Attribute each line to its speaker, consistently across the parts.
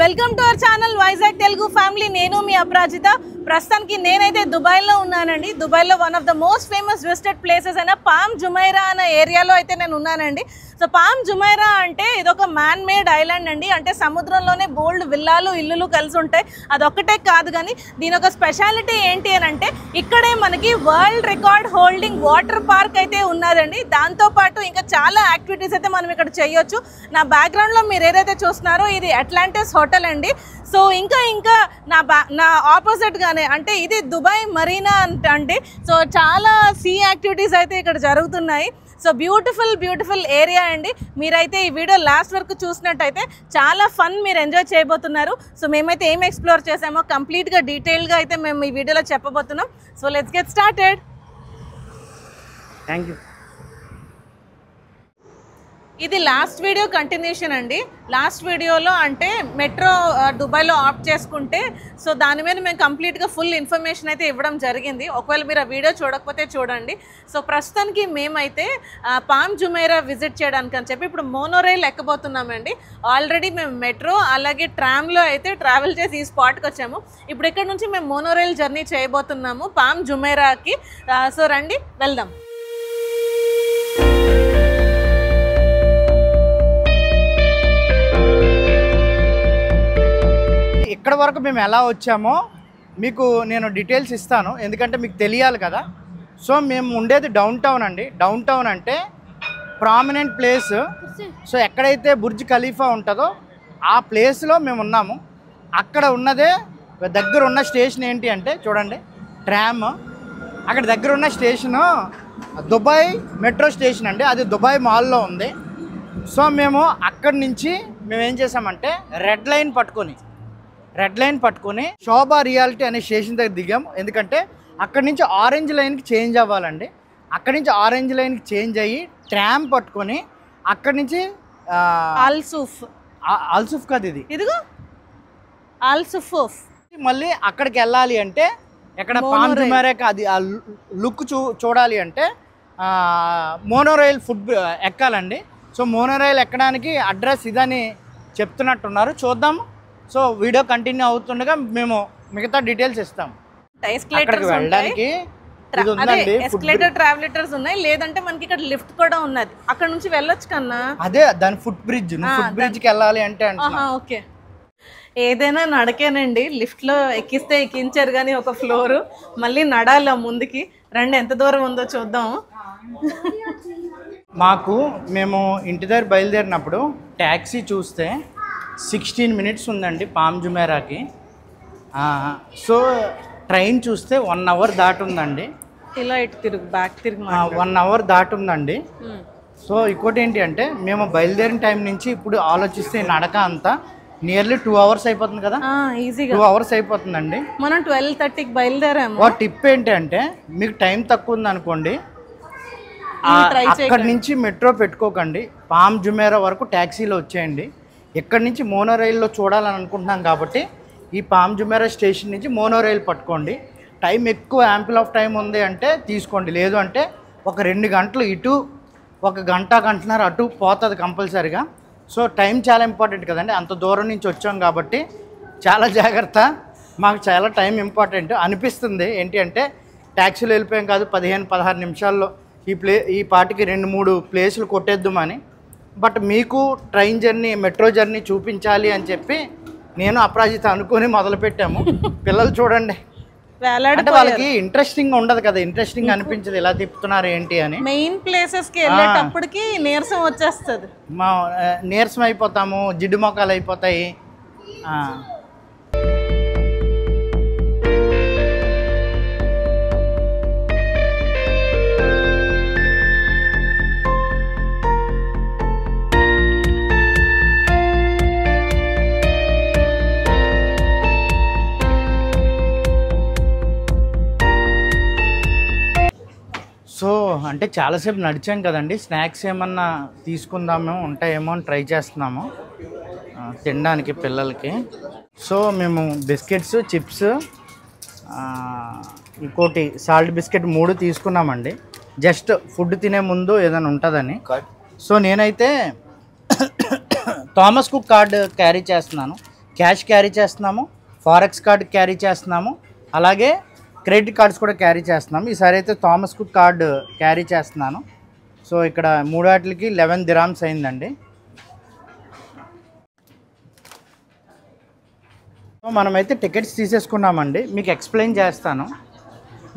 Speaker 1: Welcome to our channel Vizag Telugu family. నేను మీ అపరాజిత. ప్రస్తుతానికి నేనైతే దుబాయ్లో ఉన్నానండి. దుబాయ్లో one of the most famous visited places అయిన పామ్ జుమైరా అనే ఏరియాలో అయితే నేను ఉన్నానండి. సో పామ్ జుమైరా అంటే ఇదొక మ్యాన్ మేడ్ ఐలాండ్ అండి. అంటే సముద్రంలోనే బోల్డ్ విల్లాలు ఇల్లులు కలిసి ఉంటాయి. అదొక్కటే కాదు, కానీ దీని ఒక స్పెషాలిటీ ఏంటి అని అంటే ఇక్కడే మనకి world record holding water park అయితే ఉన్నదండి. దాంతోపాటు ఇంకా చాలా యాక్టివిటీస్ అయితే మనం ఇక్కడ చేయొచ్చు. నా బ్యాక్గ్రౌండ్లో మీరు ఏదైతే చూస్తున్నారో ఇది అట్లాంటిస్ హోటల్ అండి. సో ఇంకా నా ఆపోజిట్గానే అంటే ఇది దుబాయ్ మరీనా అండి. సో చాలా సీ యాక్టివిటీస్ అయితే ఇక్కడ జరుగుతున్నాయి. సో బ్యూటిఫుల్ ఏరియా అండి. మీరైతే ఈ వీడియో లాస్ట్ వరకు చూసినట్టయితే చాలా ఫన్ మీరు ఎంజాయ్ చేయబోతున్నారు. సో మేమైతే ఏం ఎక్స్ప్లోర్ చేసామో కంప్లీట్గా డీటెయిల్గా అయితే మేము ఈ వీడియోలో చెప్పబోతున్నాం. So let's get started.
Speaker 2: Thank you.
Speaker 1: ఇది లాస్ట్ వీడియో కంటిన్యూషన్ అండి. లాస్ట్ వీడియోలో అంటే మెట్రో దుబాయ్లో ఆప్ట్ చేసుకుంటే సో దాని మీద మేము కంప్లీట్గా ఫుల్ ఇన్ఫర్మేషన్ అయితే ఇవ్వడం జరిగింది. ఒకవేళ మీరు ఆ వీడియో చూడకపోతే చూడండి. సో ప్రస్తుతానికి మేమైతే పామ్ జుమైరా విజిట్ చేయడానికి అని చెప్పి ఇప్పుడు మోనోరైల్ ఎక్కబోతున్నామండి. ఆల్రెడీ మేము మెట్రో అలాగే ట్రామ్లో అయితే ట్రావెల్ చేసి ఈ స్పాట్కి వచ్చాము. ఇప్పుడు ఇక్కడ నుంచి మేము మోనోరైల్ జర్నీ చేయబోతున్నాము పామ్ జుమైరాకి. సో రండి వెళ్దాం.
Speaker 2: ఇక్కడ వరకు మేము ఎలా వచ్చామో మీకు నేను డీటెయిల్స్ ఇస్తాను, ఎందుకంటే మీకు తెలియాలి కదా. సో మేము ఉండేది డౌన్ టౌన్ అండి. డౌన్ టౌన్ అంటే ప్రామినెంట్ ప్లేస్. సో ఎక్కడైతే బుర్జ్ ఖలీఫా ఉంటుందో ఆ ప్లేస్లో మేము ఉన్నాము. అక్కడ ఉన్నదే దగ్గర ఉన్న స్టేషన్ ఏంటి అంటే చూడండి, ట్రామ్. అక్కడ దగ్గర ఉన్న స్టేషను దుబాయ్ మెట్రో స్టేషన్ అండి. అది దుబాయ్ మాల్లో ఉంది. సో మేము అక్కడి నుంచి మేము ఏం చేసామంటే రెడ్ లైన్ పట్టుకొని శోభా రియాలిటీ అనే స్టేషన్ దగ్గర దిగాము. ఎందుకంటే అక్కడి నుంచి ఆరెంజ్ లైన్కి చేంజ్ అవ్వాలండి. అక్కడి నుంచి ఆరెంజ్ లైన్కి చేంజ్ అయ్యి ట్రామ్ పట్టుకొని అక్కడి నుంచి అల్సూఫ్ కాదు ఇదిగో
Speaker 1: అల్సూఫ్
Speaker 2: మళ్ళీ అక్కడికి వెళ్ళాలి అంటే ఎక్కడ పామ్ జుమైరాకి అది ఆ లుక్ చూడాలి అంటే మోనోరైల్ ఫుడ్ ఎక్కాలండి. సో మోనోరైల్ ఎక్కడానికి అడ్రస్ ఇదని చెప్తున్నట్టున్నారు. చూద్దాము. సో వీడియో కంటిన్యూ అవుతుండగా మేము మిగతా డీటెయిల్స్ ఇస్తాం. అక్కడికి వెళ్ళడానికి
Speaker 1: ఎస్కలేటర్ ట్రావెలేటర్స్ ఉన్నాయి, లేదంటే మనకి ఇక్కడ లిఫ్ట్ కూడా ఉన్నది. అక్కడ నుంచి వెళ్ళొచ్చు కన్నా.
Speaker 2: అదే దాని ఫుట్ బ్రిడ్జ్కి వెళ్ళాలి అంటే
Speaker 1: ఓకే. ఏదైనా నడకేనండి. లిఫ్ట్లో ఎక్కిస్తే ఎక్కించారు కానీ ఒక ఫ్లోరు మళ్ళీ నడాలి ముందుకి. రండి ఎంత దూరం ఉందో చూద్దాం.
Speaker 2: మేము ఇంటి దగ్గర బయలుదేరినప్పుడు ట్యాక్సీ చూస్తే 16 minutes ఉందండి పామ్ జుమైరాకి. సో ట్రైన్ చూస్తే 1 hour దాటుందండి.
Speaker 1: ఇలా ఇటు తిరుగు బ్యాక్ తిరిగి
Speaker 2: 1 hour దాటుందండి. సో ఇంకోటి ఏంటి అంటే మేము బయలుదేరిన టైం నుంచి ఇప్పుడు ఆలోచిస్తే నడక అంతా నియర్లీ 2 hours అయిపోతుంది కదా.
Speaker 1: ఈజీగా
Speaker 2: 2 hours అయిపోతుందండి.
Speaker 1: మనం 12:30కి బయలుదేరాము.
Speaker 2: టిప్ ఏంటి అంటే మీకు టైం తక్కువ ఉంది అనుకోండి, అక్కడి నుంచి మెట్రో పెట్టుకోకండి, పామ్ జుమైరా వరకు ట్యాక్సీలో వచ్చేయండి. ఇక్కడి నుంచి మోనోరైల్లో చూడాలని అనుకుంటున్నాం కాబట్టి ఈ పామ్ జుమైరా స్టేషన్ నుంచి మోనోరైల్ పట్టుకోండి. టైం ఎక్కువ యాంపిల్ ఆఫ్ టైం ఉంది అంటే తీసుకోండి, లేదు అంటే ఒక 2 గంటలు ఇటు 1 గంటన్నర అటు పోతుంది కంపల్సరీగా. సో టైం చాలా ఇంపార్టెంట్ కదండి. అంత దూరం నుంచి వచ్చాం కాబట్టి చాలా జాగ్రత్త. మాకు చాలా టైం ఇంపార్టెంట్ అనిపిస్తుంది. ఏంటి అంటే ట్యాక్సీలో వెళ్ళిపోయాం కాదు, 15-16 నిమిషాల్లో ఈ పాటికి 2-3 ప్లేసులు కొట్టేద్దామని. బట్ మీకు ట్రైన్ జర్నీ మెట్రో జర్నీ చూపించాలి అని చెప్పి నేను అపరాజిత అనుకొని మొదలుపెట్టాము. పిల్లలు చూడండి, అంటే వాళ్ళకి ఇంట్రెస్టింగ్ ఉండదు కదా, ఇంట్రెస్టింగ్ అనిపించదు ఎలా తిప్పుతున్నారు ఏంటి అని.
Speaker 1: మెయిన్ ప్లేసెస్కి వెళ్ళేటప్పటికి నీరసం వచ్చేస్తుంది.
Speaker 2: నీరసం అయిపోతాము, జిడ్డు మొక్కలు అయిపోతాయి. సో అంటే చాలాసేపు నడిచాం కదండి, స్నాక్స్ ఏమన్నా తీసుకుందాము ఉంటాయేమో అని ట్రై చేస్తున్నాము తినడానికి పిల్లలకి. సో మేము బిస్కెట్స్, చిప్స్, ఇంకోటి సాల్ట్ బిస్కెట్ 3 తీసుకున్నామండి. జస్ట్ ఫుడ్ తినే ముందు ఏదైనా ఉంటుందని. సో నేనైతే థామస్ కుక్ కార్డ్ క్యారీ చేస్తున్నాను. క్యాష్ క్యారీ చేస్తున్నాము, ఫారెక్స్ కార్డ్ క్యారీ చేస్తున్నాము, అలాగే క్రెడిట్ కార్డ్స్ కూడా క్యారీ చేస్తున్నాము. ఈసారి అయితే థామస్ కుక్ కార్డు క్యారీ చేస్తున్నాను. సో ఇక్కడ 3 వాటికి 11 dirhams అయిందండి. సో మనమైతే టికెట్స్ తీసేసుకున్నామండి. మీకు ఎక్స్ప్లెయిన్ చేస్తాను.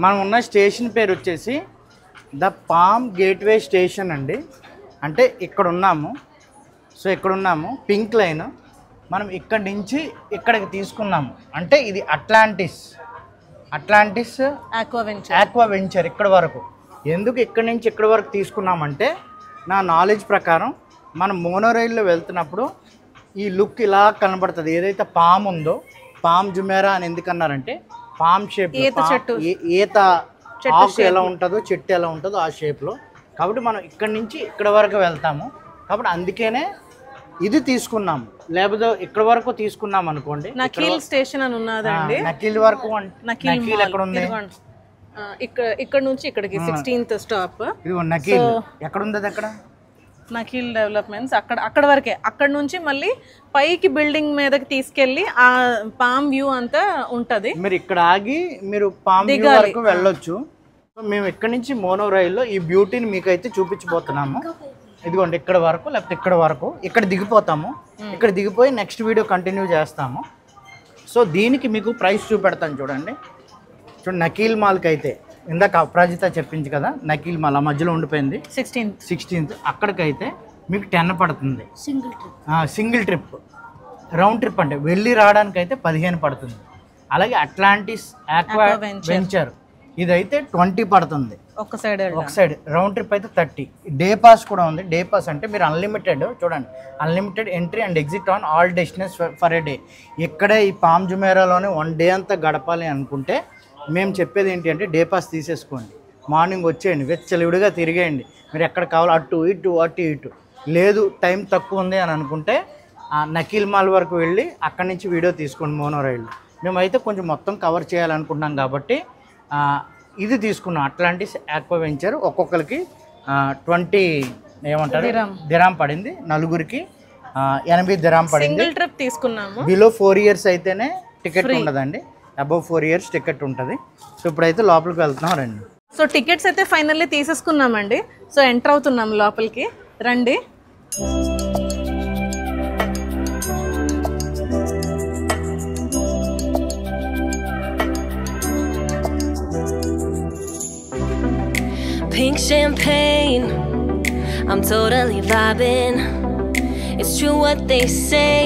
Speaker 2: మనం ఉన్న స్టేషన్ పేరు వచ్చేసి ద పామ్ గేట్వే స్టేషన్ అండి. అంటే ఇక్కడ ఉన్నాము. సో ఇక్కడ ఉన్నాము, పింక్ లైన్. మనం ఇక్కడి నుంచి ఇక్కడికి తీసుకున్నాము. అంటే ఇది అట్లాంటిస్ ఆక్వా వెంచర్ ఇక్కడ వరకు. ఎందుకు ఇక్కడి నుంచి ఇక్కడి వరకు తీసుకున్నామంటే, నా నాలెడ్జ్ ప్రకారం మనం మోనోరైల్లో వెళ్తున్నప్పుడు ఈ లుక్ ఇలా కనబడుతుంది. ఏదైతే పామ్ ఉందో, పామ్ జుమేరా అని ఎందుకన్నారంటే పామ్ షేప్, ఈత ఆకు ఎలా ఉంటుందో, చెట్టు ఎలా ఉంటుందో ఆ షేప్లో. కాబట్టి మనం ఇక్కడి నుంచి ఇక్కడ వరకు వెళ్తాము. కాబట్టి అందుకనే ఇది తీసుకున్నాము. లేకపోతే ఇక్కడ వరకు తీసుకున్నాం అనుకోండి,
Speaker 1: నకీల్ స్టేషన్ అని ఉన్నదండి.
Speaker 2: నకీల్ వరకు నకీల్ ఎక్కడ ఉంది?
Speaker 1: ఇక్కడ నుంచి ఇక్కడికి 16th స్టాప్.
Speaker 2: ఇది నకీల్ ఎక్కడ ఉంది? అది అక్కడ
Speaker 1: నకీల్ డెవలప్మెంట్స్ అక్కడ వరకే. అక్కడ నుంచి మళ్ళీ పైకి బిల్డింగ్ మీదకి తీసుకెళ్ళి ఆ పామ్ వ్యూ అంతా ఉంటది.
Speaker 2: మీరు ఇక్కడ ఆగి మీరు పామ్ వ్యూ వరకు వెళ్ళొచ్చు. మేము ఇక్కడ నుంచి మోనో రైల్లో ఈ బ్యూటీని మీకైతే చూపించబోతున్నాము. ఇదిగోండి ఇక్కడ వరకు, లేకపోతే ఇక్కడ వరకు ఇక్కడ దిగిపోతాము. ఇక్కడ దిగిపోయి నెక్స్ట్ వీడియో కంటిన్యూ చేస్తాము. సో దీనికి మీకు ప్రైస్ చూపెడతాను చూడండి. చూడండి, నకీల్ మాల్కి అయితే ఇందాక అపరాజిత చెప్పింది కదా, నకీల్ మాల్ ఆ మధ్యలో ఉండిపోయింది 16th. అక్కడికైతే మీకు 10 పడుతుంది సింగిల్ ట్రిప్. రౌండ్ ట్రిప్ అంటే వెళ్ళి రావడానికి అయితే 15 పడుతుంది. అలాగే అట్లాంటిస్ ఆక్వా వెంచర్ ఇదైతే 20 పడుతుంది ఒక సైడ్. రౌండ్ ట్రిప్ అయితే 30. డే పాస్ కూడా ఉంది. డే పాస్ అంటే మీరు అన్లిమిటెడ్, చూడండి, unlimited entry and exit on all destinations for a day. ఇక్కడే ఈ పామ్ జుమేరాలోనే 1 డే అంతా గడపాలి అనుకుంటే మేము చెప్పేది ఏంటి అంటే డే పాస్ తీసేసుకోండి. మార్నింగ్ వచ్చేయండి, వెచ్చలివిడిగా తిరిగేయండి. మీరు ఎక్కడ కావాలో అటు ఇటు. లేదు టైం తక్కువ ఉంది అని అనుకుంటే నకీల్ మాల్ వరకు వెళ్ళి అక్కడి నుంచి వీడియో తీసుకోండి మోనో రైల్లో. మేమైతే కొంచెం మొత్తం కవర్ చేయాలనుకుంటున్నాం కాబట్టి ఇది తీసుకున్నాం. అట్లాంటిస్ ఆక్వా వెంచర్ ఒక్కొక్కరికి 20 dirham పడింది. నలుగురికి 80 dirham పడింది.
Speaker 1: ట్రిప్ తీసుకున్నాము.
Speaker 2: బిలో 4 years అయితేనే టికెట్ ఉండదండి, అబౌవ్ 4 years టికెట్ ఉంటుంది. సో ఇప్పుడైతే లోపలికి వెళ్తున్నాం, రండి.
Speaker 1: సో టికెట్స్ అయితే ఫైనల్లీ తీసేసుకున్నామండి. సో ఎంటర్ అవుతున్నాం లోపలికి, రండి.
Speaker 3: Pink champagne, I'm totally vibing. It's true what they say,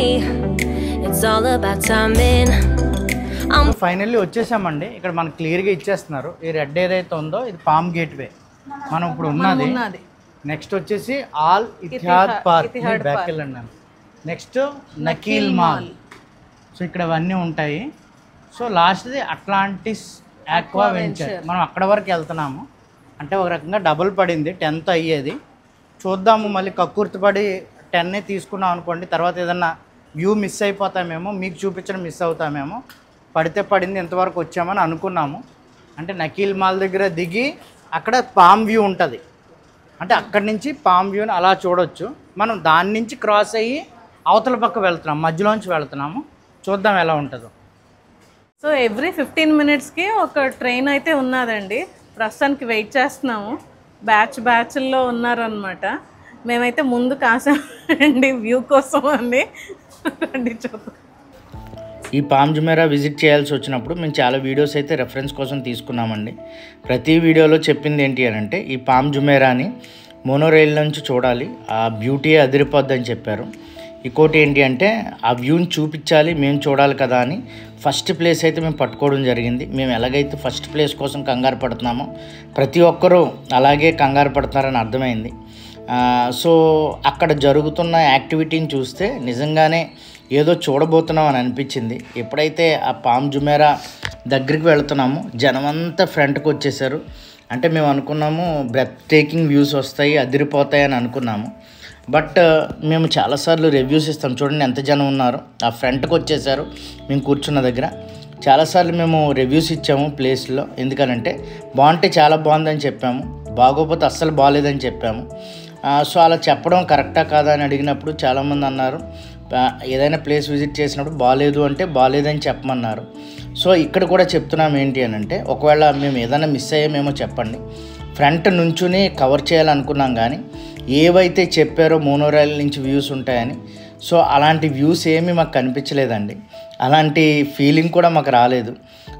Speaker 3: it's all about timing.
Speaker 2: Finally వచ్చేసామండి. ఇక్కడ మనకు క్లియర్గా ఇచ్చేస్తున్నారు. ఈ రెడ్ ఏదైతే ఉందో ఇది పామ్ గేట్వే మనం ఇప్పుడు ఉన్నది. నెక్స్ట్ వచ్చేసి ఆల్ ఇతిహాద్ పార్క్, బ్యాక్ వెళ్ళండి. Next Nakheel Mall. సో ఇక్కడ అవన్నీ ఉంటాయి. సో లాస్ట్ది అట్లాంటిస్ ఆక్వా వెంచర్. మనం అక్కడ వరకు వెళ్తున్నాము. అంటే ఒక రకంగా డబుల్ పడింది, 10th అయ్యేది. చూద్దాము, మళ్ళీ కక్కుర్తిపడి 10 తీసుకున్నాం అనుకోండి, తర్వాత ఏదన్నా వ్యూ మిస్ అయిపోతామేమో, మీకు చూపించడం మిస్ అవుతామేమో. పడితే పడింది, ఎంతవరకు వచ్చామని అనుకున్నాము. అంటే నకీల్ మాల్ దగ్గర దిగి అక్కడ పామ్ వ్యూ ఉంటుంది. అంటే అక్కడి నుంచి పామ్ వ్యూని అలా చూడొచ్చు. మనం దాని నుంచి క్రాస్ అయ్యి అవతల పక్క వెళ్తున్నాం, మధ్యలోంచి వెళ్తున్నాము. చూద్దాం ఎలా ఉంటుందో.
Speaker 1: సో ఎవ్రీ 15 minutesకి ఒక ట్రైన్ అయితే ఉన్నదండి. ప్రస్తుతానికి వెయిట్ చేస్తున్నాము. బ్యాచ్ల్లో ఉన్నారనమాట. మేమైతే ముందు కాసామండి వ్యూ కోసం అండి. రండి చూద్దాం.
Speaker 2: ఈ పామ్ జుమేరా విజిట్ చేయాల్సి వచ్చినప్పుడు మేము చాలా వీడియోస్ అయితే రెఫరెన్స్ కోసం తీసుకున్నామండి. ప్రతి వీడియోలో చెప్పింది ఏంటి అని అంటే, ఈ పామ్ జుమేరాని మోనో రైల్ నుంచి చూడాలి, ఆ బ్యూటీ అదిరిపోద్దని చెప్పారు. ఇంకోటి ఏంటి అంటే ఆ వ్యూని చూపించాలి, మేము చూడాలి కదా అని ఫస్ట్ ప్లేస్ అయితే మేము పట్టుకోవడం జరిగింది. మేము ఎలాగైతే ఫస్ట్ ప్లేస్ కోసం కంగారు పడుతున్నామో ప్రతి ఒక్కరూ అలాగే కంగారు పడుతున్నారని అర్థమైంది. సో అక్కడ జరుగుతున్న యాక్టివిటీని చూస్తే నిజంగానే ఏదో చూడబోతున్నాం అని అనిపించింది. ఎప్పుడైతే ఆ పామ్ జుమేరా దగ్గరికి వెళ్తున్నామో జనమంతా ఫ్రంట్కి వచ్చేసారు. అంటే మేము అనుకున్నాము బ్రెత్ టేకింగ్ వ్యూస్ వస్తాయి, అదిరిపోతాయి అని అనుకున్నాము. బట్ మేము చాలాసార్లు రివ్యూస్ ఇస్తాం, చూడండి ఎంత జనం ఉన్నారు. ఆ ఫ్రంట్కి వచ్చేసారు మేము కూర్చున్న దగ్గర. చాలాసార్లు మేము రివ్యూస్ ఇచ్చాము ప్లేస్లో. ఎందుకనంటే బాగుంటే చాలా బాగుందని చెప్పాము, బాగోపోతే అస్సలు బాగాలేదని చెప్పాము. సో అలా చెప్పడం కరెక్టా కాదా అని అడిగినప్పుడు చాలామంది అన్నారు ఏదైనా ప్లేస్ విజిట్ చేసినప్పుడు బాగాలేదు అంటే బాగాలేదని చెప్పమన్నారు. సో ఇక్కడ కూడా చెప్తున్నాం ఏంటి అని అంటే, ఒకవేళ మేము ఏదైనా మిస్ అయ్యామేమో చెప్పండి. ఫ్రంట్ నుంచుని కవర్ చేయాలనుకున్నాం కానీ ఏవైతే చెప్పారో మోనోరైల్ నుంచి వ్యూస్ ఉంటాయని, సో అలాంటి వ్యూస్ ఏమీ మాకు కనిపించలేదండి. అలాంటి ఫీలింగ్ కూడా మాకు రాలేదు.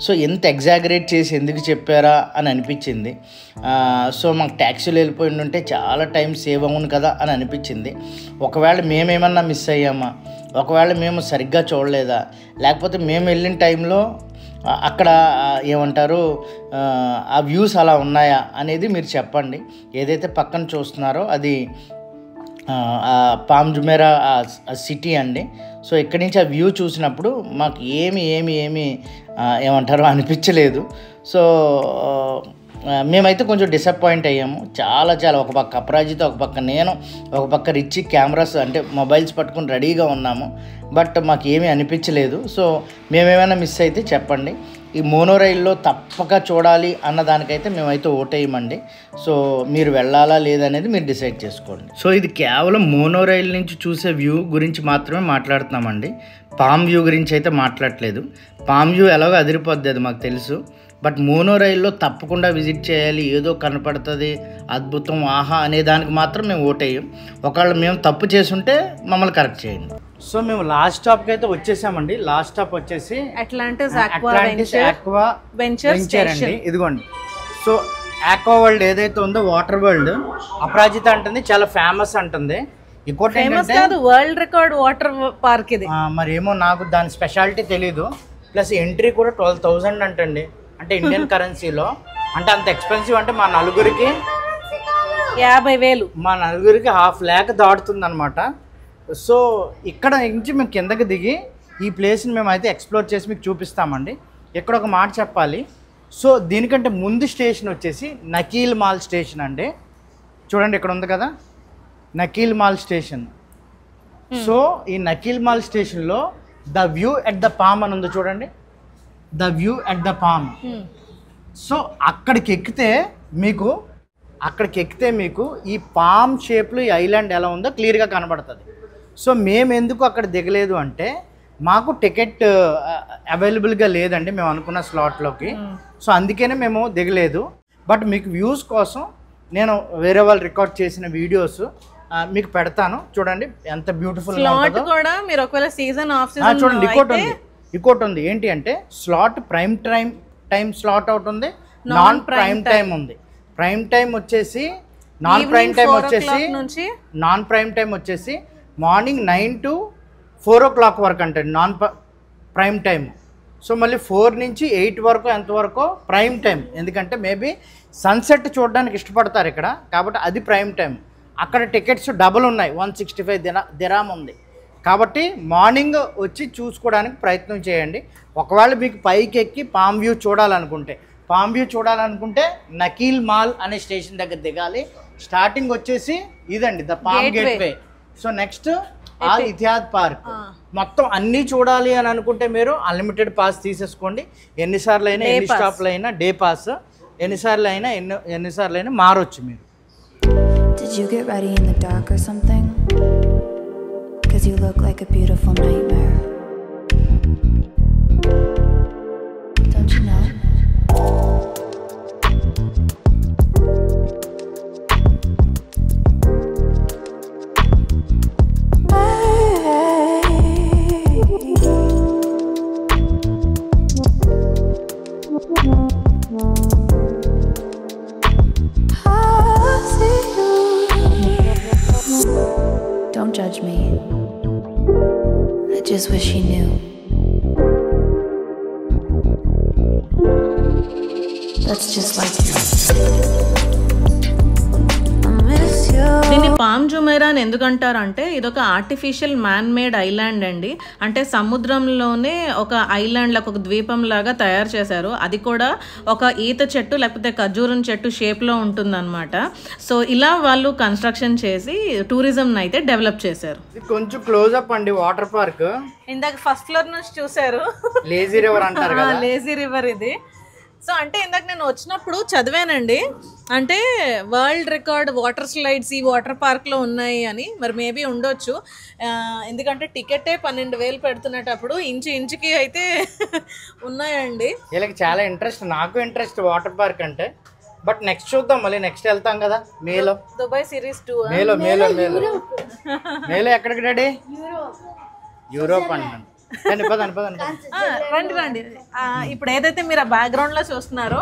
Speaker 2: సో ఎంత ఎగ్జాగరేట్ చేసి ఎందుకు చెప్పారా అని అనిపించింది. సో మాకు ట్యాక్సీలో వెళ్ళిపోయి ఉంటే చాలా టైం సేవ్ అవును కదా అని అనిపించింది. ఒకవేళ మేమేమన్నా మిస్ అయ్యామా, ఒకవేళ మేము సరిగ్గా చూడలేదా, లేకపోతే మేము వెళ్ళిన టైంలో అక్కడ ఏమంటారు ఆ వ్యూస్ అలా ఉన్నాయా అనేది మీరు చెప్పండి. ఏదైతే పక్కన చూస్తున్నారో అది పామ్ జుమేరా సిటీ అండి. సో ఇక్కడి నుంచి ఆ వ్యూ చూసినప్పుడు మాకు ఏమి ఏమంటారో అనిపించలేదు. సో మేమైతే కొంచెం డిసప్పాయింట్ అయ్యాము, చాలా. ఒక పక్క అపరాజిత, ఒక పక్క నేను, ఒక పక్క రిచి కెమెరాస్ అంటే మొబైల్స్ పట్టుకుని రెడీగా ఉన్నాము. బట్ మాకు ఏమీ అనిపించలేదు. సో మేమేమైనా మిస్ అయితే చెప్పండి. ఈ మోనోరైల్లో తప్పక చూడాలి అన్న దానికైతే మేమైతే ఓటేయమండి. సో మీరు వెళ్ళాలా లేదనేది మీరు డిసైడ్ చేసుకోండి. సో ఇది కేవలం మోనోరైల్ నుంచి చూసే వ్యూ గురించి మాత్రమే మాట్లాడుతున్నామండి. పామ్ వ్యూ గురించి అయితే మాట్లాడలేదు. పామ్ వ్యూ ఎలాగో అదిరిపోద్ది, అది మాకు తెలుసు. బట్ మోనోరైల్లో తప్పకుండా విజిట్ చేయాలి, ఏదో కనపడుతుంది అద్భుతం ఆహా అనే దానికి మాత్రం మేము ఓటేయం. ఒకవేళ మేము తప్పు చేసుంటే మమ్మల్ని కరెక్ట్ చేయండి. సో మేము లాస్ట్ స్టాప్కి అయితే వచ్చేసామండి. లాస్ట్ స్టాప్ వచ్చేసి అట్లాంటిస్ ఆక్వా వెంచర్ అండి. ఇదిగోండి. సో ఆక్వా వరల్డ్ ఏదైతే ఉందో, వాటర్ వరల్డ్, అపరాజిత అంటుంది చాలా ఫేమస్ అంటుంది. ఇంకోటి
Speaker 1: వరల్డ్ రికార్డ్ వాటర్ పార్క్ ఇది.
Speaker 2: మరి ఏమో నాకు దాని స్పెషాలిటీ తెలీదు. ప్లస్ ఎంట్రీ కూడా 12,000 అంటండి, అంటే ఇండియన్ కరెన్సీలో. అంటే అంత ఎక్స్పెన్సివ్. అంటే మా నలుగురికి
Speaker 1: 50,000,
Speaker 2: మా నలుగురికి 500,000 దాటుతుంది అనమాట. సో ఇక్కడ నుంచి మేము కిందకి దిగి ఈ ప్లేస్ని మేమైతే ఎక్స్ప్లోర్ చేసి మీకు చూపిస్తామండి. ఇక్కడ ఒక మాట చెప్పాలి. సో దీనికంటే ముందు స్టేషన్ వచ్చేసి నకీల్ మాల్ స్టేషన్ అండి. చూడండి ఇక్కడ ఉంది కదా నకీల్ మాల్ స్టేషన్. సో ఈ నకీల్ మాల్ స్టేషన్లో the view at the palm అని ఉంది చూడండి, the view at the palm. So అక్కడికి ఎక్కితే మీకు ఈ పామ్ షేప్లో ఈ ఐలాండ్ ఎలా ఉందో క్లియర్గా కనబడుతుంది. సో మేము ఎందుకు అక్కడ దిగలేదు అంటే, మాకు టికెట్ అవైలబుల్గా లేదండి మేము అనుకున్న స్లాట్లోకి. సో అందుకనే మేము దిగలేదు. బట్ మీకు వ్యూస్ కోసం నేను వేరే వాళ్ళు రికార్డ్ చేసిన వీడియోస్ మీకు పెడతాను, చూడండి ఎంత బ్యూటిఫుల్
Speaker 1: కూడా. మీరు ఒకవేళ సీజన్ ఆఫ్ సీజన్
Speaker 2: చూడండి. ఇంకోటి ఉంది ఏంటి అంటే, slot prime time slot out ఉంది, నాన్ ప్రైమ్ టైం ఉంది. ప్రైమ్ టైం వచ్చేసి నాన్ ప్రైమ్ టైం వచ్చేసి మార్నింగ్ 9 to 4 o'clock వరకు అంటే నాన్ ప్రైమ్ టైం. సో మళ్ళీ 4 నుంచి 8 వరకు ఎంతవరకు ప్రైమ్ టైం. ఎందుకంటే మేబీ సన్సెట్ చూడడానికి ఇష్టపడతారు ఇక్కడ, కాబట్టి అది ప్రైమ్ టైం. అక్కడ టికెట్స్ డబుల్ ఉన్నాయి, 165 దిరామ్ ఉంది. కాబట్టి మార్నింగ్ వచ్చి చూసుకోవడానికి ప్రయత్నం చేయండి. ఒకవేళ మీకు పైకి ఎక్కి పామ్ వ్యూ చూడాలనుకుంటే నకీల్ మాల్ అనే స్టేషన్ దగ్గర దిగాలి. స్టార్టింగ్ వచ్చేసి ఇదండి the palm gateway. So next Al Ittihad park. మొత్తం అన్నీ చూడాలి అని అనుకుంటే మీరు అన్లిమిటెడ్ పాస్ తీసేసుకోండి. ఎన్నిసార్లు అయినా, ఎన్ని స్టాప్లు అయినా, డే పాస్ ఎన్నిసార్లు అయినా మారొచ్చు మీరు.
Speaker 4: Did you get ready in the dark or something? 'Cause you look like a beautiful nightmare. Don't you know? Don't judge me. I just wish he knew. That's just like you.
Speaker 1: దీన్ని palm Jumeirah అని ఎందుకంటారంటే, ఇదొక artificial man made island అండి. అంటే సముద్రంలోనే ఒక island లాగా, ఒక ద్వీపం లాగా తయారు చేశారు. అది కూడా ఒక ఈత చెట్టు లేకపోతే ఖర్జూరం చెట్టు షేప్లో ఉంటుందన్నమాట. సో ఇలా వాళ్ళు కన్స్ట్రక్షన్ చేసి టూరిజంని అయితే డెవలప్ చేశారు.
Speaker 2: కొంచెం క్లోజ్ అప్ అండి వాటర్ పార్క్.
Speaker 1: ఇందాక ఫస్ట్ ఫ్లోర్ నుంచి చూసారు,
Speaker 2: లేజీ రివర్ అంటారు కదా,
Speaker 1: లేజీ రివర్ ఇది. సో అంటే ఇందాక నేను వచ్చినప్పుడు చదివానండి, అంటే వరల్డ్ రికార్డ్ వాటర్ స్లైడ్స్ ఈ వాటర్ పార్క్లో ఉన్నాయి అని. మరి మేబీ ఉండొచ్చు, ఎందుకంటే టికెటే 12,000 పెడుతున్నప్పుడు ఇంచుకి అయితే ఉన్నాయండి.
Speaker 2: వీళ్ళకి చాలా ఇంట్రెస్ట్, నాకు ఇంట్రెస్ట్ వాటర్ పార్క్ అంటే. బట్ నెక్స్ట్ చూద్దాం, మళ్ళీ నెక్స్ట్ వెళ్తాం కదా మేలో.
Speaker 1: దుబాయ్ సిరీస్ 2
Speaker 2: మేలో ఎక్కడికి డాడీ? యూరోప్ అంటాను.
Speaker 1: రండి రండి. ఇప్పుడు ఏదైతే మీరు ఆ బ్యాక్గ్రౌండ్ లో చూస్తున్నారో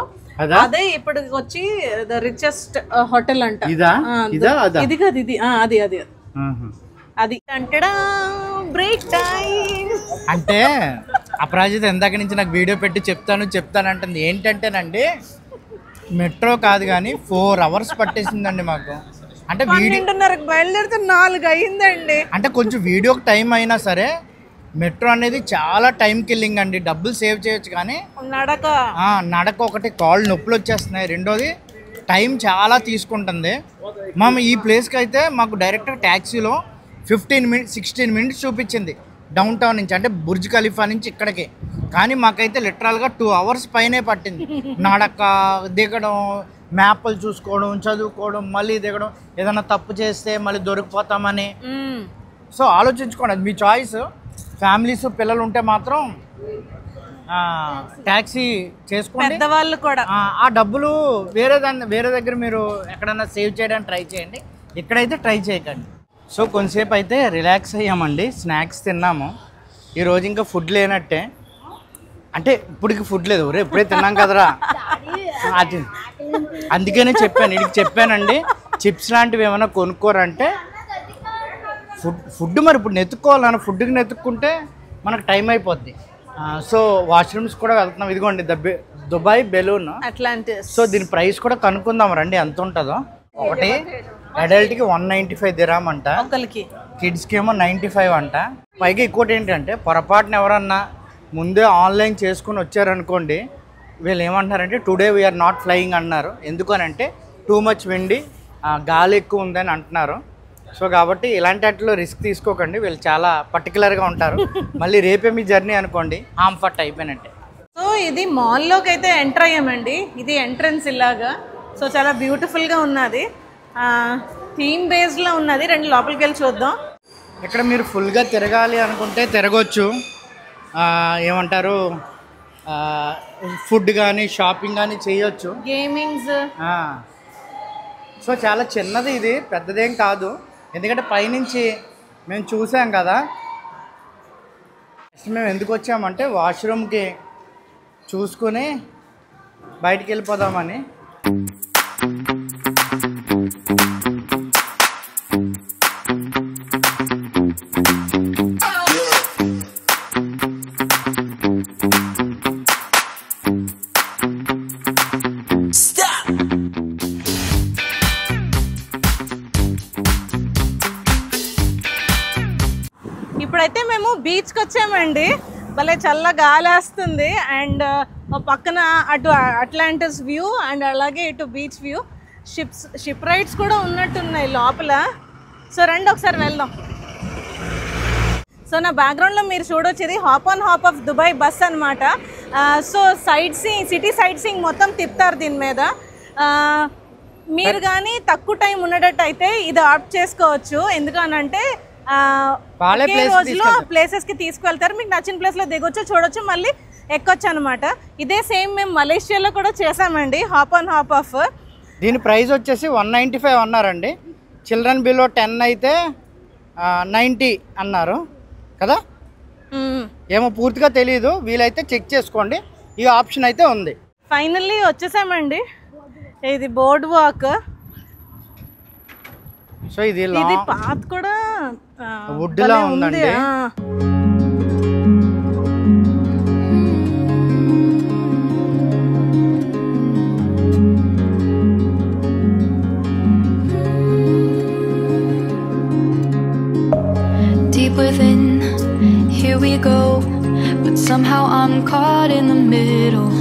Speaker 1: అదే ఇప్పుడు వచ్చి ద రిచెస్ట్ హోటల్ అంట. ఇది కాదు, ఇది అది అది అది అంటడా బ్రేక్ టైం.
Speaker 2: అంటే అపరాజిత ఇందాక నుంచి నాకు వీడియో పెట్టి చెప్తానంటుంది. ఏంటంటేనండి, మెట్రో కాదు కానీ 4 hours పట్టేసిందండి మాకు. అంటే
Speaker 1: 12:30కి బయలుదేరితే 4 అయిందండి.
Speaker 2: అంటే కొంచెం వీడియోకి టైం అయినా సరే మెట్రో అనేది చాలా టైం కిల్లింగ్ అండి. డబ్బులు సేవ్ చేయొచ్చు కానీ నడక ఒకటి కాళ్ళు నొప్పులు వచ్చేస్తున్నాయి, రెండోది టైం చాలా తీసుకుంటుంది. మేము ఈ ప్లేస్కి అయితే మాకు డైరెక్ట్ ట్యాక్సీలో 16 minutes చూపించింది డౌన్ టౌన్ నుంచి, అంటే బుర్జ్ ఖలీఫా నుంచి ఇక్కడికి. కానీ మాకైతే లిటరల్గా 2 hours పైనే పట్టింది. నడక, దిగడం, మ్యాప్లు చూసుకోవడం, చదువుకోవడం, మళ్ళీ దిగడం, ఏదైనా తప్పు చేస్తే మళ్ళీ దొరికిపోతామని. సో ఆలోచించుకోండి, అది మీ చాయిస్. ఫ్యామిలీస్ పిల్లలు ఉంటే మాత్రం ట్యాక్సీ చేసుకోండి.
Speaker 1: పెద్దవాళ్ళు కూడా
Speaker 2: ఆ డబ్బులు వేరే దగ్గర మీరు ఎక్కడైనా సేవ్ చేయడానికి ట్రై చేయండి, ఇక్కడైతే ట్రై చేయకండి. సో కొంతసేపు అయితే రిలాక్స్ అయ్యామండి, స్నాక్స్ తిన్నాము. ఈరోజు ఇంకా ఫుడ్ లేనట్టే, అంటే ఇప్పటికి ఫుడ్ లేదు, ఎప్పుడే తిన్నాం కదరా అది. అందుకనే చెప్పానండి, చిప్స్ లాంటివి ఏమైనా కొనుక్కోరంటే ఫుడ్ మరి ఇప్పుడు నెతుక్కోవాలన్న ఫుడ్కి నెతుక్కుంటే మనకు టైం అయిపోద్ది. సో వాష్రూమ్స్ కూడా వెళ్తున్నాం. ఇదిగోండి దుబాయ్ బెలూన్
Speaker 1: అట్లాంటిస్.
Speaker 2: సో దీని ప్రైస్ కూడా కనుక్కుందాం రండి, ఎంత ఉంటుందో. ఒకటి అడల్ట్కి 195 dirham అంట, కిడ్స్కి ఏమో 95 అంట. పైగా ఇంకోటి ఏంటంటే, పొరపాటున ఎవరన్నా ముందే ఆన్లైన్ చేసుకుని వచ్చారనుకోండి, వీళ్ళు ఏమంటున్నారంటే టుడే వీఆర్ నాట్ ఫ్లయింగ్ అన్నారు. ఎందుకనంటే టూ మచ్ విండి, గాలి ఎక్కువ ఉందని అంటున్నారు. సో కాబట్టి ఇలాంటి వాటిలో రిస్క్ తీసుకోకండి, వీళ్ళు చాలా పర్టికులర్గా ఉంటారు. మళ్ళీ రేపే మీ జర్నీ అనుకోండి హాంఫర్ట్ అయిపోయినట్టే.
Speaker 1: సో ఇది మాల్లోకి అయితే ఎంటర్ అయ్యామండి, ఇది ఎంట్రన్స్ ఇలాగా. సో చాలా బ్యూటిఫుల్గా ఉన్నది, థీమ్ బేస్డ్లో ఉన్నది. రెండు లోపలికి వెళ్ళి చూద్దాం.
Speaker 2: ఇక్కడ మీరు ఫుల్గా తిరగాలి అనుకుంటే తిరగచ్చు, ఏమంటారు ఫుడ్ కానీ షాపింగ్ కానీ చేయొచ్చు,
Speaker 1: గేమింగ్స్.
Speaker 2: సో చాలా చిన్నది, ఇది పెద్దదేం కాదు. ఎందుకంటే పైనుంచి మేము చూసాం కదా. మేము ఎందుకు వచ్చామంటే వాష్రూమ్కి చూసుకుని బయటికి వెళ్ళిపోదామని.
Speaker 1: ఇప్పుడైతే మేము బీచ్కి వచ్చామండి, భలే చల్ల గాలి వస్తుంది. అండ్ పక్కన అటు అట్లాంటిస్ వ్యూ అండ్ అలాగే ఇటు బీచ్ వ్యూ. షిప్ రైడ్స్ కూడా ఉన్నట్టున్నాయి లోపల. సో రండి ఒకసారి వెళ్దాం. సో నా బ్యాక్గ్రౌండ్లో మీరు చూడొచ్చేది hop on hop off Dubai bus అనమాట. సో సిటీ సైట్ సీయింగ్ మొత్తం తిప్పుతారు దీని మీద. మీరు కానీ తక్కువ టైం ఉండేటట్టు అయితే ఇది ఆప్ట్ చేసుకోవచ్చు, ఎందుకనంటే రోజులో ప్లేసెస్ కి తీసుకువెళ్తారు. మీకు నచ్చిన ప్లేస్ లో దిగొచ్చు, చూడొచ్చు, మళ్ళీ ఎక్కొచ్చు అనమాట. ఇదే సేమ్ మేము మలేషియాలో కూడా చేసామండి, హాప్ ఆన్ హాప్ ఆఫ్.
Speaker 2: దీని ప్రైస్ వచ్చేసి 195 అన్నారండి. చిల్డ్రన్ బిలో 10 అయితే 90 అన్నారు కదా. ఏమో పూర్తిగా తెలియదు, వీలైతే చెక్ చేసుకోండి, ఈ ఆప్షన్ అయితే ఉంది.
Speaker 1: ఫైనల్లీ వచ్చేసామండి, ఇది బోర్డ్ వాక్.
Speaker 2: సో ఇది
Speaker 1: పాత్ కూడా
Speaker 2: వుడ్ లా ఉందండి.
Speaker 4: Deep within, here we go, but somehow I'm caught in the middle.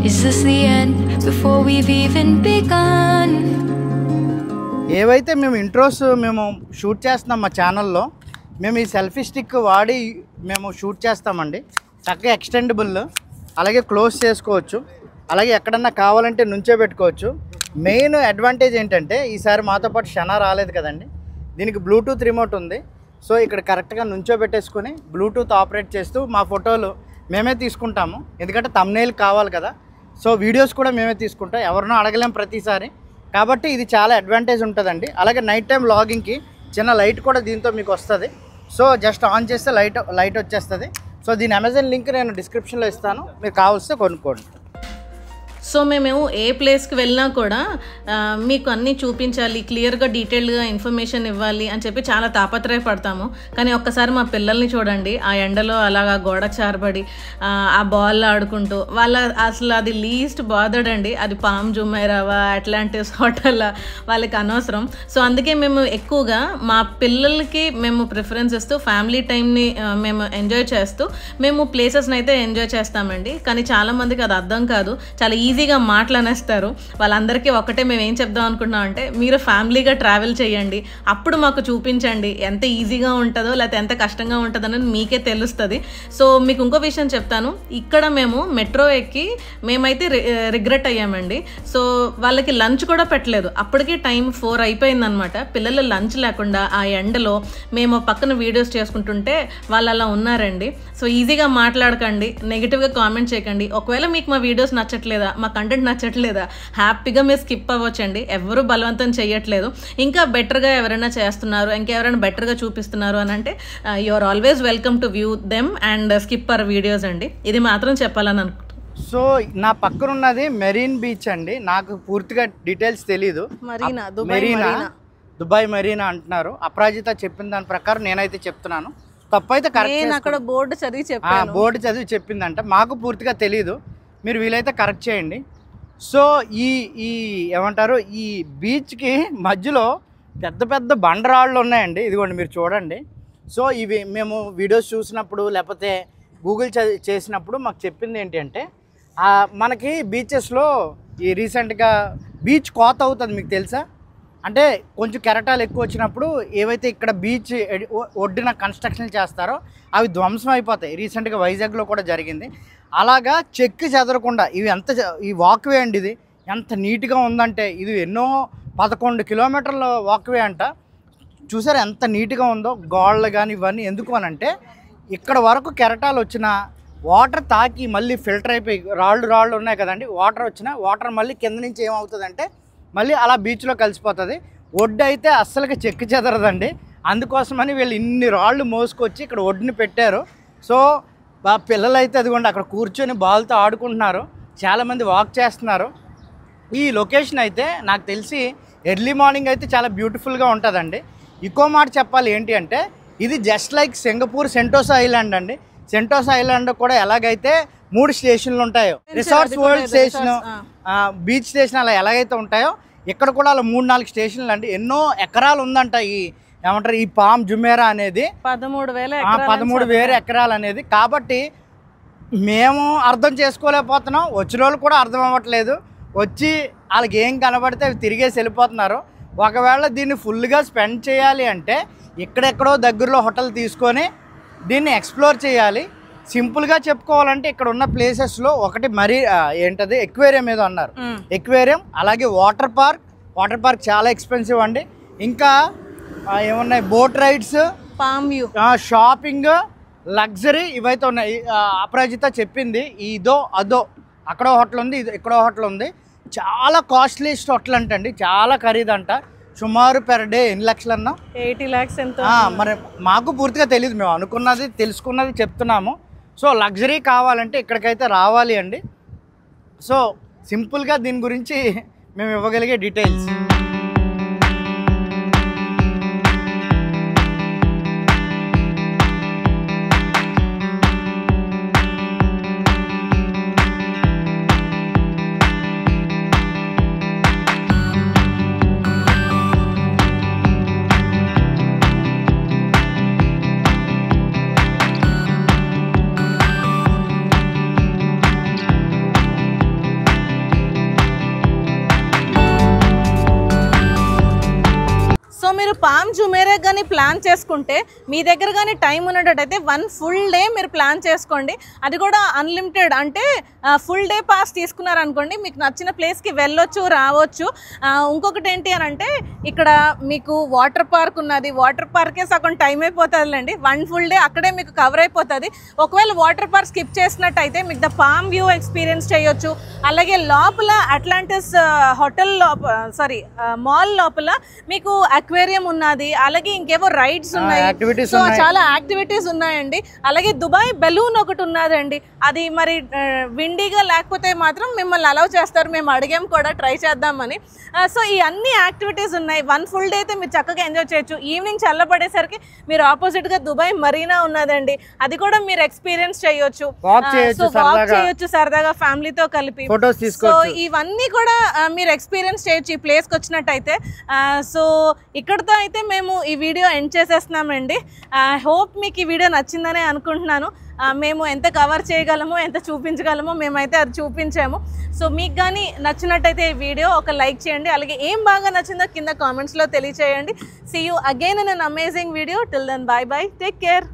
Speaker 4: Is this the end before we've even begun?
Speaker 2: ఏవైతే మేము ఇంట్రోస్ మేము షూట్ చేస్తున్నాం మా ఛానల్లో, మేము ఈ సెల్ఫీ స్టిక్ వాడి మేము షూట్ చేస్తామండి. చక్కగా ఎక్స్టెండబుల్, అలాగే క్లోజ్ చేసుకోవచ్చు. అలాగే ఎక్కడన్నా కావాలంటే నుంచోబెట్టుకోవచ్చు. మెయిన్ అడ్వాంటేజ్ ఏంటంటే ఈసారి మాతో పాటు షనా రాలేదు కదండి, దీనికి బ్లూటూత్ రిమోట్ ఉంది. సో ఇక్కడ కరెక్ట్గా నుంచోబెట్టేసుకొని బ్లూటూత్ ఆపరేట్ చేస్తూ మా ఫోటోలు మేమే తీసుకుంటాము, ఎందుకంటే థంబ్నెయిల్ కావాలి కదా. సో వీడియోస్ కూడా మేమే తీసుకుంటాం, ఎవరినో అడగలేం ప్రతిసారి. కాబట్టి ఇది చాలా అడ్వాంటేజ్ ఉంటుందండి. అలాగే నైట్ టైం లాగింగ్కి చిన్న లైట్ కూడా దీంతో మీకు వస్తుంది. సో జస్ట్ ఆన్ చేస్తే లైట్ వచ్చేస్తుంది. సో దీని అమెజాన్ లింక్ నేను డిస్క్రిప్షన్లో ఇస్తాను, మీరు కావాల్స్తే కొనుక్కోండి.
Speaker 1: సో మేము ఏ ప్లేస్కి వెళ్ళినా కూడా మీకు అన్నీ చూపించాలి, క్లియర్గా డీటెయిల్డ్గా ఇన్ఫర్మేషన్ ఇవ్వాలి అని చెప్పి చాలా తాపత్రయపడతాము. కానీ ఒక్కసారి మా పిల్లల్ని చూడండి, ఆ ఎండలో అలాగా గోడ చారబడి ఆ బాల్ ఆడుకుంటూ అసలు అది లీస్ట్ బాదర్డ్ అండి. అది పామ్ జుమైరావా, అట్లాంటిస్ హోటల్, వాళ్ళకి అనవసరం. సో అందుకే మేము ఎక్కువగా మా పిల్లలకి మేము ప్రిఫరెన్స్ ఇస్తూ ఫ్యామిలీ టైంని మేము ఎంజాయ్ చేస్తూ మేము ప్లేసెస్ని అయితే ఎంజాయ్ చేస్తామండి. కానీ చాలామందికి అది అర్థం కాదు, చాలా ఈజీగా మాట్లాడేస్తారు. వాళ్ళందరికీ ఒకటే మేము ఏం చెప్దాం అనుకుంటున్నాం అంటే, మీరు ఫ్యామిలీగా ట్రావెల్ చేయండి, అప్పుడు మాకు చూపించండి ఎంత ఈజీగా ఉంటుందో లేకపోతే ఎంత కష్టంగా ఉంటుందో అనేది మీకే తెలుస్తుంది. సో మీకు ఇంకో విషయం చెప్తాను, ఇక్కడ మేము మెట్రో ఎక్కి మేమైతే రిగ్రెట్ అయ్యామండి. సో వాళ్ళకి లంచ్ కూడా పెట్టలేదు, అప్పటికే టైం 4 అయిపోయిందనమాట. పిల్లలు లంచ్ లేకుండా ఆ ఎండలో మేము పక్కన వీడియోస్ చేసుకుంటుంటే వాళ్ళు అలా ఉన్నారండి. సో ఈజీగా మాట్లాడకండి, నెగిటివ్గా కామెంట్ చేయకండి. ఒకవేళ మీకు మా వీడియోస్ నచ్చట్లేదా, మా కంటెంట్ నచ్చట్లేదా, హ్యాపీగా మీరు స్కిప్ అవ్వచ్చండి, ఎవరు బలవంతం చేయట్లేదు. ఇంకా బెటర్గా ఎవరైనా చేస్తున్నారు, ఇంకెవరైనా బెటర్గా చూపిస్తున్నారు అని అంటే you are always welcome to view them and skip our videos అండి. ఇది మాత్రం చెప్పాలని అనుకుంటున్నాను.
Speaker 2: సో నా పక్కన ఉన్నది మెరీన్ బీచ్ అండి, నాకు పూర్తిగా డీటెయిల్స్ తెలీదు. దుబాయ్ మరీనా అంటున్నారు. అపరాజిత చెప్పిన దాని ప్రకారం నేనైతే చెప్తున్నాను, తప్పైతే కరెక్ట్.
Speaker 1: అక్కడ బోర్డు
Speaker 2: చదివి చెప్పిందంట, మాకు పూర్తిగా తెలీదు, మీరు వీలైతే కరెక్ట్ చేయండి. సో ఈ ఏమంటారు, ఈ బీచ్కి మధ్యలో పెద్ద పెద్ద బండరాళ్ళు ఉన్నాయండి, ఇదిగోండి మీరు చూడండి. సో ఇవి మేము వీడియోస్ చూసినప్పుడు లేకపోతే గూగుల్ చేసినప్పుడు మాకు చెప్పింది ఏంటి అంటే, మనకి బీచెస్లో ఈ రీసెంట్గా బీచ్ కోత అవుతుంది, మీకు తెలుసా? అంటే కొంచెం కెరటాలు ఎక్కువ వచ్చినప్పుడు ఏవైతే ఇక్కడ బీచ్ ఒడ్డున కన్స్ట్రక్షన్ చేస్తారో అవి ధ్వంసం అయిపోతాయి. రీసెంట్గా వైజాగ్లో కూడా జరిగింది. అలాగా చెక్కి చెదరకుండా ఈ వాక్వే అండి, ఇది ఎంత నీట్గా ఉందంటే, ఇది ఎన్నో 11 కిలోమీటర్ల వాక్వే అంట. చూసారు ఎంత నీట్గా ఉందో, గోళ్ళు కానీ ఇవన్నీ. ఎందుకు అనంటే ఇక్కడ వరకు కెరటాలు వచ్చిన వాటర్ తాకి మళ్ళీ ఫిల్టర్ అయిపోయి రాళ్ళు ఉన్నాయి కదండి, వాటర్ మళ్ళీ కింద నుంచి ఏమవుతుందంటే మళ్ళీ అలా బీచ్లో కలిసిపోతుంది. ఒడ్డు అయితే అస్సలుగా చెక్కి చెదరదండి. అందుకోసమని వీళ్ళు ఇన్ని రాళ్ళు మోసుకొచ్చి ఇక్కడ ఒడ్డుని పెట్టారు. సో పిల్లలు అయితే అదిగోండి అక్కడ కూర్చొని బాల్తో ఆడుకుంటున్నారు, చాలామంది వాక్ చేస్తున్నారు. ఈ లొకేషన్ అయితే నాకు తెలిసి ఎర్లీ మార్నింగ్ అయితే చాలా బ్యూటిఫుల్గా ఉంటుందండి. ఇంకో మాట చెప్పాలి ఏంటి అంటే, ఇది just like Singapore Sentosa island అండి. సెంటోసా ఐలాండ్ కూడా ఎలాగైతే 3 స్టేషన్లు ఉంటాయో, resorts world station, beach station అలా ఎలాగైతే ఉంటాయో, ఇక్కడ కూడా అలా 3-4 స్టేషన్లు అండి. ఎన్నో ఎకరాలు ఉందంట ఈ పామ్ జుమైరా అనేది, 13,000 ఎకరాలు అనేది. కాబట్టి మేము అర్థం చేసుకోలేకపోతున్నాం, వచ్చిన వాళ్ళు కూడా అర్థం అవ్వట్లేదు. వచ్చి వాళ్ళకి ఏం కనబడితే అవి తిరిగేసి వెళ్ళిపోతున్నారు. ఒకవేళ దీన్ని ఫుల్గా స్పెండ్ చేయాలి అంటే ఎక్కడెక్కడో దగ్గరలో హోటల్ తీసుకొని దీన్ని ఎక్స్ప్లోర్ చేయాలి. సింపుల్గా చెప్పుకోవాలంటే ఇక్కడ ఉన్న ప్లేసెస్లో ఒకటి ఏంటది ఎక్వేరియం ఏదో అన్నారు, ఎక్వేరియం. అలాగే వాటర్ పార్క్ చాలా ఎక్స్పెన్సివ్ అండి. ఇంకా ఏమున్నాయి, boat rides,
Speaker 1: palm view,
Speaker 2: shopping, luxury ఇవైతే ఉన్నాయి. అపరాజిత చెప్పింది ఇదో అదో, అక్కడో హోటల్ ఉంది, ఇక్కడో హోటల్ ఉంది. చాలా కాస్ట్లీస్ట్ హోటల్ అంటండి, చాలా ఖరీదంట. సుమారు పెర్ డే ఎన్ని లక్షలు అన్నా,
Speaker 1: 80 lakhs ఎంత.
Speaker 2: మరి మాకు పూర్తిగా తెలియదు, మేము అనుకున్నది తెలుసుకున్నది చెప్తున్నాము. సో లగ్జరీ కావాలంటే ఇక్కడికైతే రావాలి అండి. సో సింపుల్గా దీని గురించి మేము ఇవ్వగలిగే డీటెయిల్స్.
Speaker 1: మీరు పామ్ జుమేరా కానీ ప్లాన్ చేసుకుంటే మీ దగ్గర కానీ టైం ఉన్నట్టయితే 1 full day మీరు ప్లాన్ చేసుకోండి. అది కూడా అన్లిమిటెడ్, అంటే ఫుల్ డే పాస్ తీసుకున్నారనుకోండి మీకు నచ్చిన ప్లేస్కి వెళ్ళొచ్చు రావచ్చు. ఇంకొకటి ఏంటి అని అంటే ఇక్కడ మీకు వాటర్ పార్క్ ఉన్నది. వాటర్ పార్కే సగం టైం అయిపోతుందిలేండి. 1 full day అక్కడే మీకు కవర్ అయిపోతుంది. ఒకవేళ వాటర్ పార్క్ స్కిప్ చేసినట్టయితే మీకు ద పామ్ వ్యూ ఎక్స్పీరియన్స్ చేయొచ్చు. అలాగే లోపల అట్లాంటిస్ హోటల్ మాల్ లోపల మీకు అక్వేరియం ఉన్నది. అలాగే ఇంకేవో రైడ్స్ ఉన్నాయి. సో చాలా యాక్టివిటీస్ ఉన్నాయండి. అలాగే దుబాయ్ బెలూన్ ఒకటి ఉన్నదండి. అది మరి విండీగా లేకపోతే మాత్రం మిమ్మల్ని అలౌ చేస్తారు. మేము అడిగాం కూడా ట్రై చేద్దామని. సో ఈ అన్ని యాక్టివిటీస్ ఉన్నాయి. 1 full day అయితే మీరు చక్కగా ఎంజాయ్ చేయొచ్చు. ఈవినింగ్ చల్లబడేసరికి మీరు ఆపోజిట్గా దుబాయ్ మరీనా ఉన్నదండి. అది కూడా మీరు ఎక్స్పీరియన్స్ చేయొచ్చు. వాక్ చేయొచ్చు సరదాగా ఫ్యామిలీతో కలిపి. సో ఇవన్నీ కూడా మీరు ఎక్స్పీరియన్స్ చేయొచ్చు ఈ ప్లేస్కి వచ్చినట్టయితే. సో ఇక్కడితో అయితే మేము ఈ వీడియో ఎండ్ చేసేస్తున్నామండి. హోప్ మీకు ఈ వీడియో నచ్చిందనే అనుకుంటున్నాను. మేము ఎంత కవర్ చేయగలమో ఎంత చూపించగలమో మేమైతే అది చూపించాము. సో మీకు కానీ నచ్చినట్టయితే ఈ వీడియో ఒక లైక్ చేయండి. అలాగే ఏం బాగా నచ్చిందో కింద కామెంట్స్లో తెలియచేయండి. See you again in an amazing video. Till then bye bye, take care.